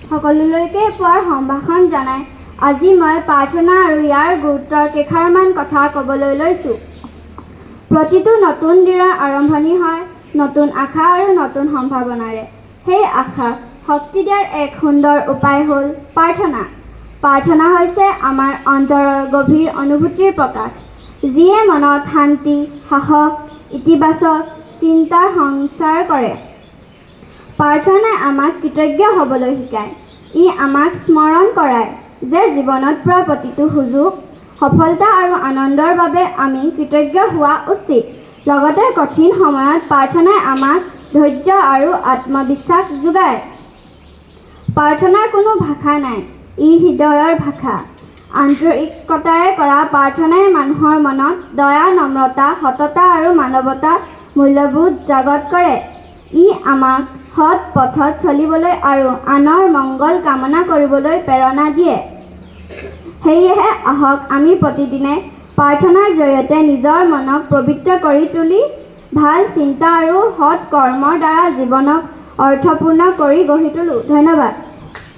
সকলোলৈকে পোৱাৰ সম্ভাষণ জনাই আজি মই প্ৰাৰ্থনা আৰু ইয়াৰ গুৰুত্বৰ কেইষাৰমান কথা ক'বলৈ লৈছোঁ। প্ৰতিটো নতুন দিনৰ আৰম্ভণি হয় নতুন আশা আৰু নতুন সম্ভাৱনাৰে। সেই আশাক শক্তি দিয়াৰ এক সুন্দৰ উপায় হ'ল প্ৰাৰ্থনা। প্ৰাৰ্থনা হৈছে আমাৰ অন্তৰৰ গভীৰ অনুভূতিৰ প্ৰকাশ, যিয়ে মনত শান্তি, সাহস, ইতিবাচক চিন্তাৰ সঞ্চাৰ কৰে। প্ৰাৰ্থনাই আমাক কৃতজ্ঞ হ'বলৈ শিকায়। ই আমাক স্মৰণ কৰায় যে জীৱনত পোৱা প্ৰতিটো সুযোগ, সফলতা আৰু আনন্দৰ বাবে আমি কৃতজ্ঞ হোৱা উচিত। লগতে কঠিন সময়ত প্ৰাৰ্থনাই আমাক ধৈৰ্য আৰু আত্মবিশ্বাস যোগায়। প্ৰাৰ্থনাৰ কোনো ভাষা নাই, ই হৃদয়ৰ ভাষা। আন্তৰিকতাৰে কৰা প্ৰাৰ্থনাই মানুহৰ মনত দয়া, নম্ৰতা, সততা আৰু মানৱতাৰ মূল্যবোধ জাগ্ৰত কৰে। ই আমাক সৎ পথত চলিবলৈ আৰু আনৰ মংগল কামনা কৰিবলৈ প্ৰেৰণা দিয়ে। সেয়েহে আহক আমি প্ৰতিদিনে প্ৰাৰ্থনাৰ জৰিয়তে নিজৰ মনক পবিত্ৰ কৰি তুলি ভাল চিন্তা আৰু সৎ কৰ্মৰ দ্বাৰা জীৱনক অৰ্থপূৰ্ণ কৰি গঢ়ি তোলোঁ। ধন্যবাদ।